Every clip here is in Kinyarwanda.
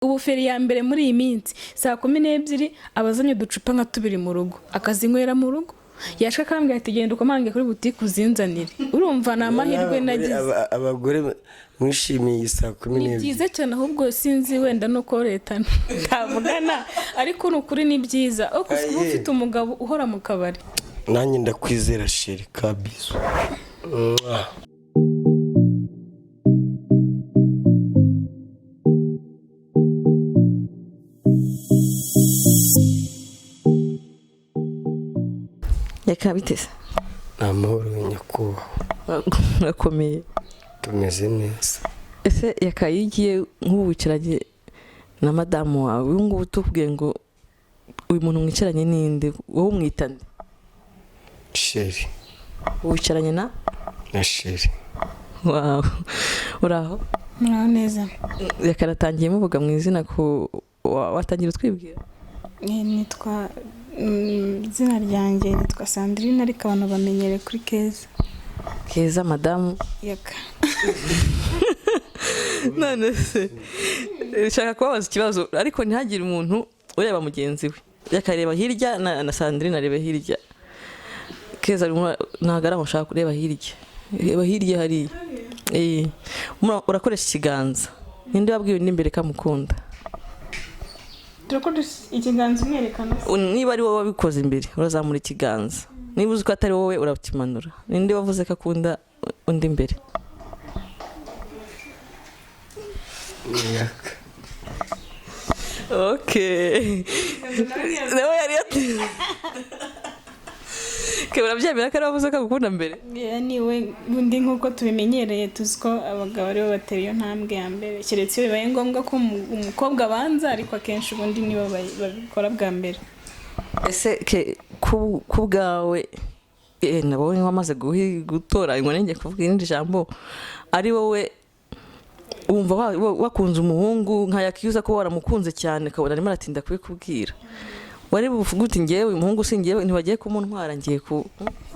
ubu feri ya mbere muri iyi minsi saa 12 abazanye uducupa nka tubiri mu rugo akazinywera mu rugo yashaka akambwira ati genda ukomange kuri butike uzinzanire. Urumva ni amahirwe nagize. Abagore mwishimiye saa 12 ni byiza cyane, ahubwo sinzi wenda nuko leta ntavugana, ariko n'ukuri ni byiza uko ufite umugabo uhora mu kabari. Nanjye ndakwizera sheri kabisa. Yakabitese amahoro nyakubahwa. Urakomeye? Tumeze neza. Ese yakayigiye nk'ubukeranye na madamu wawe, uyu ngubu tukubwiye ngo uyu muntu mwicaranye ninde, wowe umwitande? Sheri. Wicaranye na Sheri. Wow. Uraho? Muraho neza. Yakaratangiye muvuga mu izina ko watangira twibwira. Nitwa izina ryanjye nitwa Sandrine, ariko abantu bamenyere kuri Keza. Keza madamu Yaka. None se shaka kubabaza ikibazo, ariko ntihagire umuntu ureba mugenzi we. Yakareba hirya na Sandrine arebe hirya. Keza ntagara aho ushaka kureba hirya. Reba hirya hari. Urakoresha ikiganza. Ninde wabwiwe n'imbere kamukunda? Turakoresha ikiganza umwerekana. Niba ari wowe wabikoze imbere urazamura ikiganza. Niba uzi ko atari wowe urakimanura. Ninde wavuze ko akunda undi imbere? Yaka. Okay. Nawe yari ati. Urabyemera ko ari wavuze ko agukunda mbere? Niwe undi nkuko tubimenyereye, tuzi ko abagabo aribo batera iyo ntambwe ya mbere, keretse iyo bibaye ngombwa ko umukobwa abanza, ariko akenshi ubundi nibo babikora bwa mbere. Ese ku bwawe nabonye wamaze gutora ngo nenge kuvuga irindi jambo, ari wowe wumva wakunze umuhungu nkayakiyuza ko waramukunze cyane kabona arimo aratinda kubikubwira, wari buvuga uti ngewe uyu muhungu singewe ntibagiye kumuntwara ngiye ku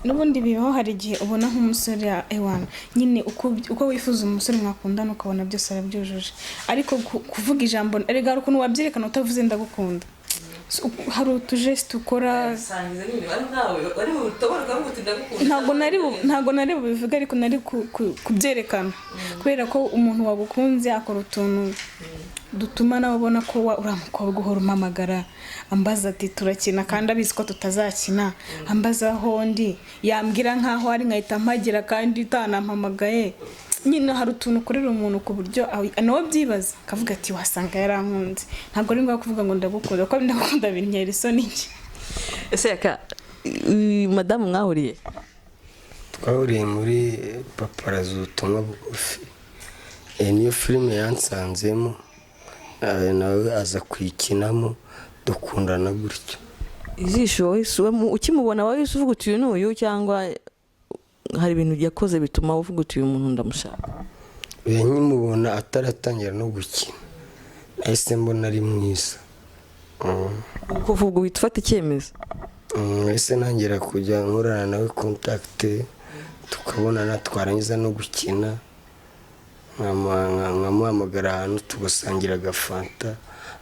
n'ubundi bibaho. Hari igihe ubona nk'umusore ewana nyine uko wifuza umusore mwakundana ukabona byose arabyujuje, ariko kuvuga ijambo erega ukuntu wabyerekana utavuze ndagukunda, hari utujesti ukora. Ntabwo nari bubivuga, ariko nari kubyerekana, kubera ko umuntu wagukunze akora utuntu dutuma nawe ubona ko uramukobwa uhora umamagara, ambaza ati turakina kandi abizi ko tutazakina, ambaza aho ndi yambwira nkaho ari nkahita mpagira kandi utanampamagaye. Nyine hari utuntu ukorera umuntu ku buryo nawe byibaza akavuga ati wasanga yarankunze. Ntabwo ari ngombwa kuvuga ngo ndagukunda, kuko ndagukunda bintera isoni iki. Ese yaka madamu mwahuriye? Twahuriye muri Paparazi ubutumwa bugufi. Niyo filime yansanzemo, nawe aza kuyikinamo dukundana gutyo. Ijisho wisuwemo ukimubona wahise uvuga uti uyu ni uyu, cyangwa hari ibintu yakoze bituma uvuga uti uyu muntu ndamushaka? Nkimubona ataratangira no gukina nahise mbona ari mwiza. Kuvuga uhita ufata icyemezo? Ese nangira kujya nkorana nawe contact, tukabonana twarangiza no gukina, nkamuhamagara ahantu tugasangira agafanta,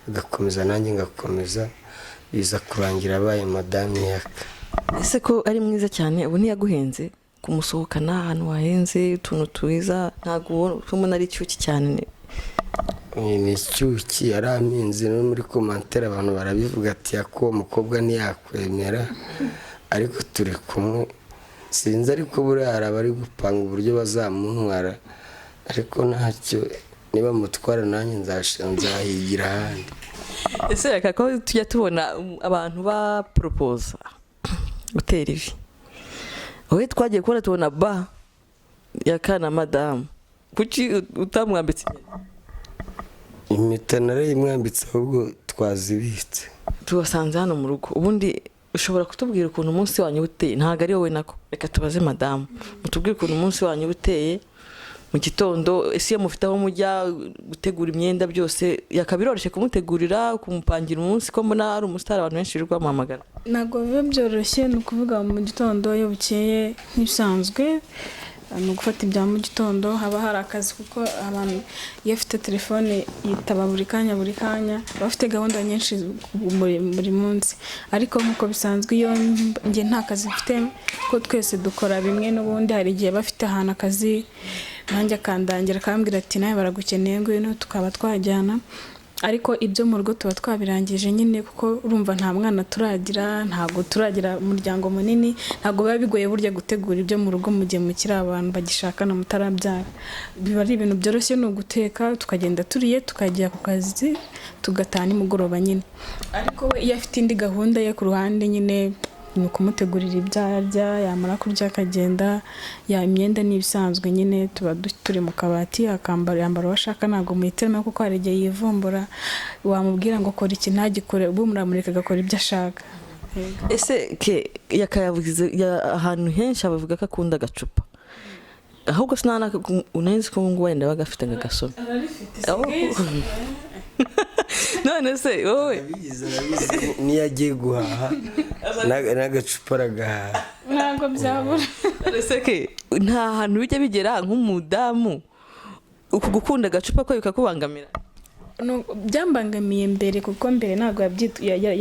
agakomeza nanjye ngakomeza, biza kurangira abaye madamu Yaka. Ese ko ari mwiza cyane, ubu ntiyaguhenze kumusohokana ahantu wahenze utuntu twiza? Ntabwo ubona ari cyuki cyane? Ni cyuki araminze, no muri commentaire abantu barabivuga ati yako umukobwa ntiyakwemera, ariko turi kumwe sinzi, ariko buri araba ari gupanga uburyo bazamuntwara, ariko ntacyo niba mutwara nanjye nzahigira ahandi. Ese reka ko tujya tubona abantu ba propose gutera ivi, wowe twagiye kubona tubona ba yakana madamu, kuki utamwambitse impeta? Narayimwambitse ahubwo twazibitse tubasanze hano mu rugo. Ubundi ushobora kutubwira ukuntu umunsi wanyu uteye? Ntago ari wowe nako, reka tubaze madamu, mutubwire ukuntu umunsi wanyu uteye mu gitondo. Ese iyo mufite aho mujya gutegura imyenda byose, yakabiroroshye kumutegurira kumupangira umunsi, ko mbona ari umusitari abantu benshi birirwa bamuhamagara? Ntabwo biba byoroshye, ni ukuvuga mu gitondo iyo bukeye nk'ibisanzwe ni ugufata ibya mu gitondo. Haba hari akazi kuko abantu iyo afite telefone yitaba buri kanya baba bafite gahunda nyinshi buri munsi, ariko nk'uko bisanzwe iyo njye nta kazi mfite ko twese dukora bimwe, n'ubundi hari igihe bafite ahantu akazi nanjye akandangira akambwira ati nawe baragukeneye ngwino tukaba twajyana, ariko ibyo mu rugo tuba twabirangije nyine kuko urumva nta mwana turagira, ntabwo turagira umuryango munini, ntabwo biba bigoye burya gutegura ibyo mu rugo mu gihe mukiri abantu bagishakana mutarabyara. Biba ari ibintu byoroshye, ni uguteka tukagenda turiye tukajya ku kazi tugataha nimugoroba nyine, ariko we iyo afite indi gahunda ye ku ruhande nyine ni ukumutegurira ibyo arya, yamara kurya akagenda. Imyenda n'ibisanzwe nyine tuba turi mu kabati, akambara yambara uwo ashaka, ntabwo muhitiramo kuko hari igihe yivumbura, wamubwira ngo kora iki ntagikore, ubu muramureka agakora ibyo ashaka. Ese yakayavuze ahantu henshi abavuga ko akunda agacupa, ahubwo sinana unenze ko ngo wenda bagafite agasoma. None se wowe niyo agiye guhaha n'agacupa aragahaha ntabwo byabura. Nta hantu bijya bigera nk'umudamu uku gukunda agacupa ko bikakubangamira? Byambangamiye mbere kuko mbere ntabwo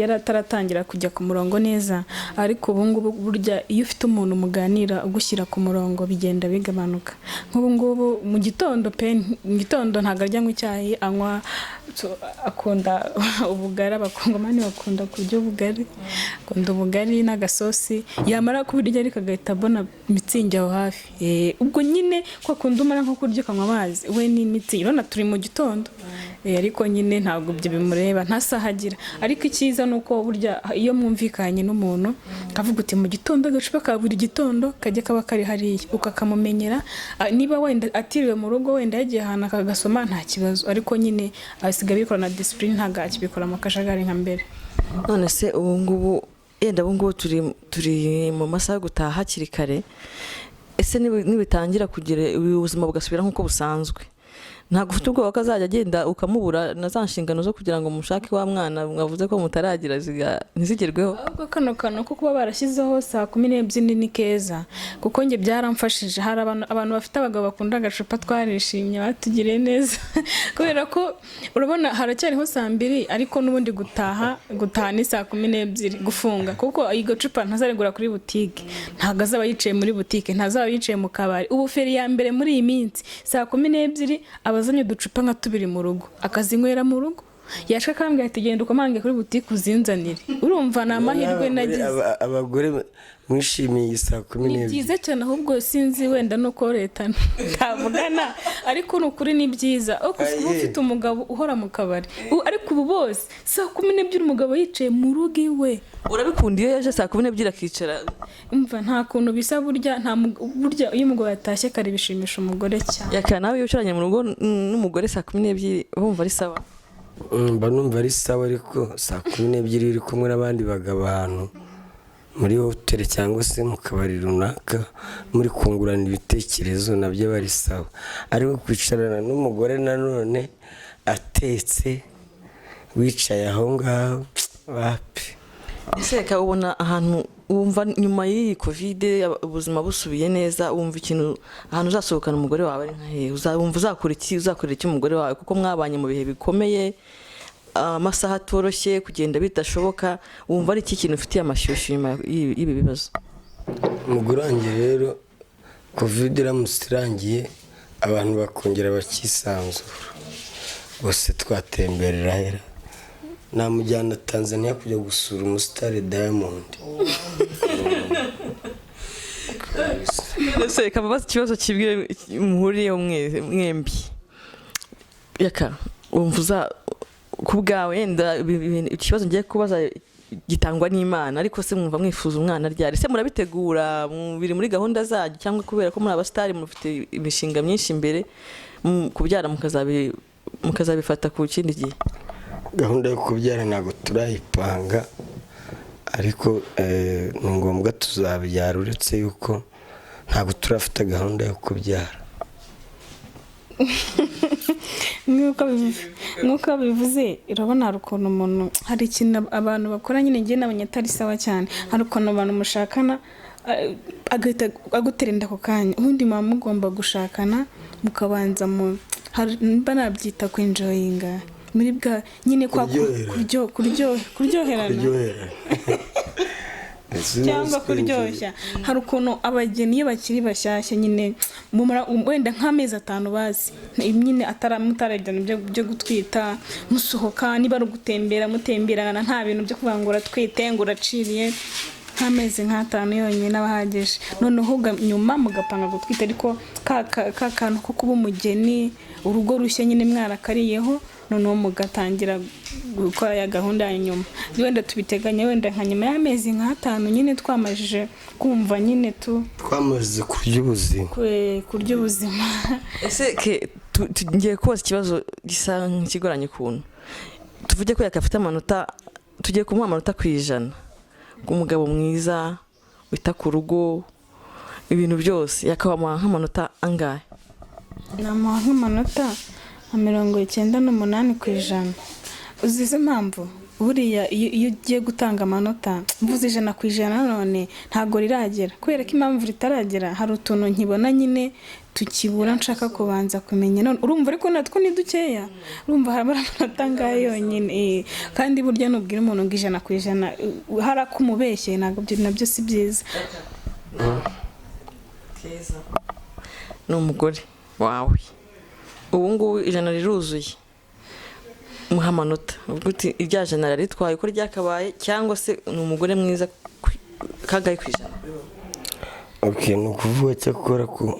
yarataratangira kujya ku murongo neza, ariko ubu ngubu burya iyo ufite umuntu muganira ugushyira ku murongo bigenda bigabanuka. Nk'ubu ngubu mu gitondo ntabwo arya nk'icyayi, anywa, akunda ubugari, abakongomani bakunda kurya ubugari, akunda ubugari n'agasosi, yamara kubirya ariko agahita abona mitsingi aho hafi. Ubwo nyine ko akunda umara nko kurya ukanywa amazi, we ni mitsingi, urabona turi mu gitondo, ariko nyine ntabwo ibyo bimureba, nta saha agira. Ariko icyiza ni uko burya iyo mwumvikanye n'umuntu kavuga uti mu gitondo agacupa ka buri gitondo kajya kaba kari hariya, ukakamumenyera. Niba wenda atiriwe mu rugo wenda yagiye ahantu akagasoma nta kibazo, ariko nyine asigaye bikora na discipline, ntabwo akibikora mu kajagari nka mbere. None se ubu ngubu turi mu masaha yo gutaha hakiri kare, ese nibitangira kugira ubuzima bugasubira nk'uko busanzwe, ntabwo ufite ubwoba ko azajya agenda ukamubura na za nshingano zo kugira ngo mushake wa mwana mwavuze ko mutaragira ntizigerweho? Ahubwo kano ko kuba barashyizeho 12:00 ni keza, kuko njye byaramfashije. Hari abantu bafite abagabo bakunda agacupa, twarishimye, batugiriye neza kubera ko urabona haracyariho 2:00, ariko n'ubundi gutaha ni 12:00 gufunga, kuko igacupa ntazarigura kuri butike, ntabwo azaba yicaye muri butike, ntazaba yicaye mu kabari. Ubu feri ya mbere muri iyi minsi 12:00 abazanye uducupa nka 2 mu rugo, akazinywera mu rugo, yashaka akambwira ati genda ukomange kuri butike uzinzanire. Urumva ni amahirwe nagize. Abagore mwishimiye 12:00 ni byiza cyane, ahubwo sinzi wenda nuko leta ntavugana, ariko n'ukuri ni byiza. Uko ufite umugabo uhora mu kabari, ariko ubu bose 12:00 umugabo yicaye mu rugo iwe. Urabikunda iyo yaje 12:00 akicara? Umva nta kuntu bisa, burya iyo umugabo yatashye kare bishimisha umugore cyane. Yakana nawe iyo ucaranye mu rugo n'umugore 12:00 wumva ari sawa? Mba numva ari sawa, ariko 12:00 uri kumwe n'abandi bagabo ahantu muri hoteli cyangwa se mu kabari runaka muri kungurana ibitekerezo nabyo bari sawa, ariko kwicarana n'umugore nanone atetse wicaye aho ngaho wapi. Ese ubona ahantu wumva nyuma y'iyi covid ubuzima busubiye neza, wumva ikintu ahantu uzasohokana umugore wawe ari nkahe? Wumva uzakorera iki umugore wawe, kuko mwabanye mu bihe bikomeye, amasaha atoroshye, kugenda bidashoboka, wumva ari iki kintu ufitiye amashyushyu nyuma y'ibi bibazo? Umugore wanjye rero covid iramutse irangiye abantu bakongera bakisanzura, bose twatemberera hera, namujyana Tanzania kujya gusura umusitari Diamond. Ese kababaza ikibazo kibwire muhuriye mwembi, wumva ku bwawe wenda ikibazo ngiye kubaza gitangwa n'Imana, ariko se mwumva mwifuza umwana ryari? Se murabitegura biri muri gahunda zanyu, cyangwa kubera ko muri abasitari mufite imishinga myinshi imbere kubyara mukazabifata ku kindi gihe? Gahunda yo kubyara ntabwo turayipanga, ariko ni ngombwa tuzabyara, uretse yuko ntabwo turafite gahunda yo kubyara. Nk'uko bivuze, urabona hari ukuntu umuntu, hari ikintu abantu bakora nyine ngiye nabonye atari sawa cyane. Hari ukuntu abantu mushakana agahita agutera inda ako kanya, ubundi muba mugomba gushakana mukabanza mba nabyita kwinjoyinga muri bwa nyine kwa kuryoherana cyangwa kuryoshya. Hari ukuntu abageni iyo bakiri bashyashya nyine wenda nk'amezi 5 bazi nyine mutarajyana byo gutwita, musohoka niba ari ugutembera mutemberana, nta bintu byo kuvuga ngo uratwite ngo uraciriye, nk'amezi 5 yonyine abahagije. Noneho nyuma mugapanga gutwita, ariko ka kantu ko kuba umugeni, urugo rushya nyine mwarakariyeho, noneho mugatangira gukora ya gahunda ya nyuma. Wenda tubiteganya wenda nka nyuma y'amezi 5 nyine twamajije kumva nyine twamaze kurya ubuzima. Ese tugiye kubaza ikibazo gisa nk'ikigoranye ukuntu tuvuge ko yakafite amanota, tugiye kumuha amanota ku 100 umugabo mwiza wita ku rugo ibintu byose, yakabamuha nk'amanota angahe? Namuha nk'amanota 98 ku 100. Uzize impamvu buriya iyo ugiye gutanga amanota mvuze 100 ku 100 none ntago riragera, kubera ko impamvu ritaragera hari utuntu nkibona nyine tukibura nshaka kubanza kumenya. None urumva ariko natwo ni dukeya, urumva hari amanota angahe yonyine, kandi burya nubwira umuntu ngo 100 ku 100 harakumubeshye, ntabwo nabyo si byiza. Ni umugore wawe ubu ngubu 100 riruzuye, muha amanota uvuga uti irya 100 ritwaye uko ryakabaye, cyangwa se ni umugore mwiza kagaye ku 100? Ni ukuvuga cyakora ku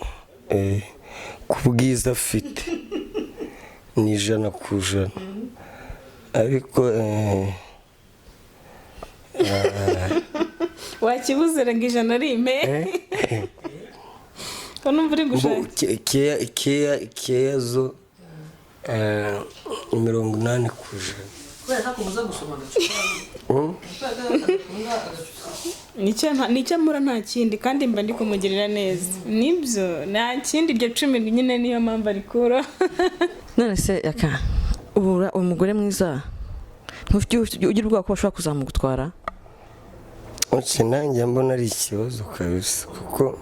bwiza afite ni 100 ku 100, ariko wakibuze ngo 100 rime ko numva uri gushaka keya zo 80 ku 100. kubera ko muza gusomana nicyo mura nta kindi, kandi mba ndi kumugirira neza, nibyo nta kindi. Iryo 10 nyine niyo mpamvu arikura. None se yaka ubura umugore mwiza ugira ubwoba ko bashobora kuzamugutwara? Nanjye mbona ari ikibazo kabisa, kuko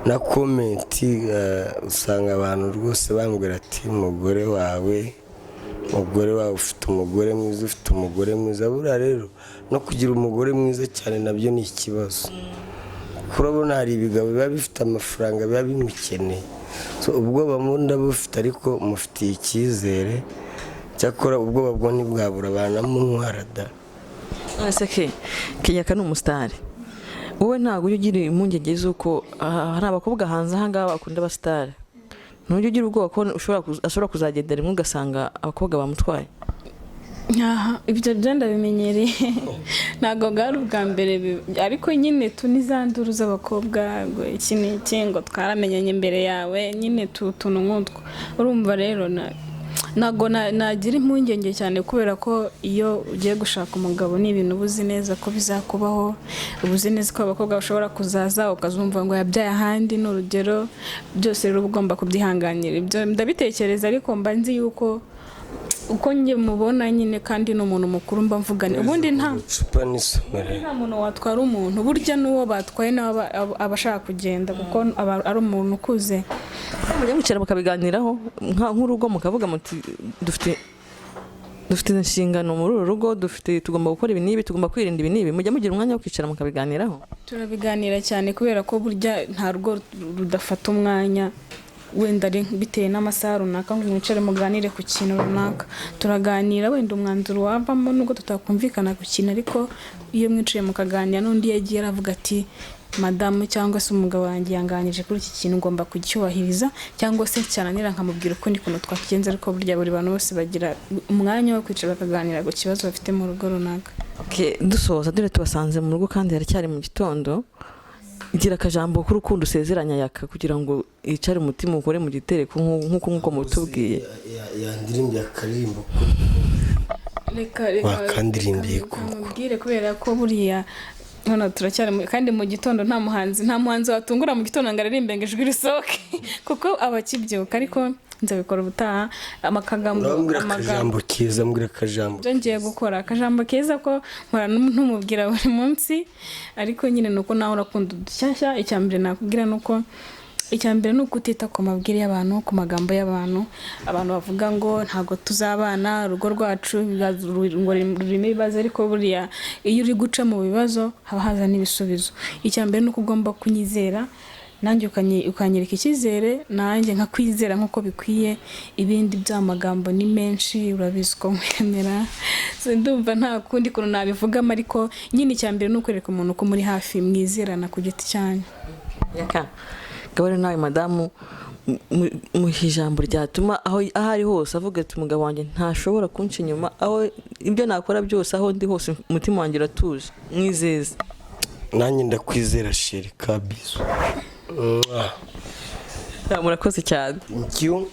na komenti usanga abantu rwose bambwira ati umugore wawe ufite umugore mwiza. Buriya rero no kugira umugore mwiza cyane nabyo ni ikibazo. Kurabona hari ibigabo biba bifite amafaranga biba bimukeneye, ubwoba munda bufite, ariko mufitiye icyizere, cyakora ubwoba bwo ntibwabura banamuntwara da. Ese Yaka ni umusitari, wowe ntabwo ujya ugira impungenge z'uko hari abakobwa hanze aha ngaha bakunda abasitari? Ntujya ugira ubwoba ko ashobora kuzagendera rimwe ugasanga abakobwa bamutwaye? Ibyo byenda bimenyereye, ntabwo bwari ubwa mbere, ariko nyine tunizanduru z'abakobwa ngo iki n'iki ngo twaramenyanye imbere yawe, nyine tuntu nk'utwo. Urumva rero ntabwo nagira impungenge cyane, kubera ko iyo ugiye gushaka umugabo ni ibintu ubuzi neza ko bizakubaho, ubuzi neza ko abakobwa bashobora kuzaza ukazumva ngo yabyaye ahandi, ni urugero. Byose rero ugomba kubyihanganira. Ibyo ndabitekereza, ariko mba nzi yuko uko njye mubona nyine, kandi n'umuntu mukuru mba mvugane. Ubundi nta muntu watwara umuntu, burya n'uwo batwaye nawe aba ashaka kugenda, kuko ari umuntu ukuze. Mujya mwicara mukabiganiraho nk'urugo, mukavuga muti dufite inshingano muri uru rugo, tugomba gukora ibi n'ibi, tugomba kwirinda ibi n'ibi. Mujya mugira umwanya wo kwicara mukabiganiraho? Turabiganira cyane, kubera ko burya nta rugo rudafata umwanya, wenda bitewe n'amasaha runaka ngo mwicare muganire ku kintu runaka. Turaganira, wenda umwanzuro wavamo nubwo tutakumvikana ku kintu, ariko iyo mwicaye mukaganira, n'undi yagiye aravuga ati madamu cyangwa se umugabo wanjye yanganije kuri iki kintu, ngomba kucyubahiriza, cyangwa se cyananira nkamubwira ukundi kuntu twakigenza. Ariko burya buri bantu bose bagira umwanya wo kwicara bakaganira ku kibazo bafite mu rugo runaka. Dusoza dore tubasanze mu rugo kandi haracyari mu gitondo, gira akajambo k'urukundo usezeranya Yaka kugira ngo yicare umutima ukore mu gitereko nk'uko mutubwiye. Yandirimbiye akarimbo reka wakandirimbiye kubwire, kubera ko buriya none turacyari kandi mu gitondo nta muhanzi watungura mu gitondo ngo aririmbe ngo ijwi risohoke kuko aba akibyuka ariko nzabikora ubutaha akajambo keza mbwira akajambo ngiye gukora akajambo keza ko nkora ntumubwira buri munsi ariko nyine nuko nawe urakunda udushyashya icyambere nakubwira nuko icyambere nuko utita ku mabwire y'abantu ku magambo y'abantu bavuga ngo ntago tuzabana urugo rwacu ngo rurimo ibibazo ariko buriya iyo uri guca mu bibazo haba haza n'ibisubizo icyambere nuko ugomba kunyizera nanjye ukanyereka icyizere nanjye nkakwizera nk'uko bikwiye ibindi by'amagambo ni menshi urabizi ko mwemera ndumva nta kundi kuntu nabivugamo ariko nyine icyambere ni ukwereka umuntu ko muri hafi mwizerana ku giti cyanyu gabare nawe madamu mu ijambo ryatuma aho ari hose avuga ati umugabo wanjye ntashobora kunca inyuma aho ibyo nakora byose aho ndi hose umutima wanjye uratuje mwizeza nanjye ndakwizera sheri kabizo murakoze cyane. Thank you.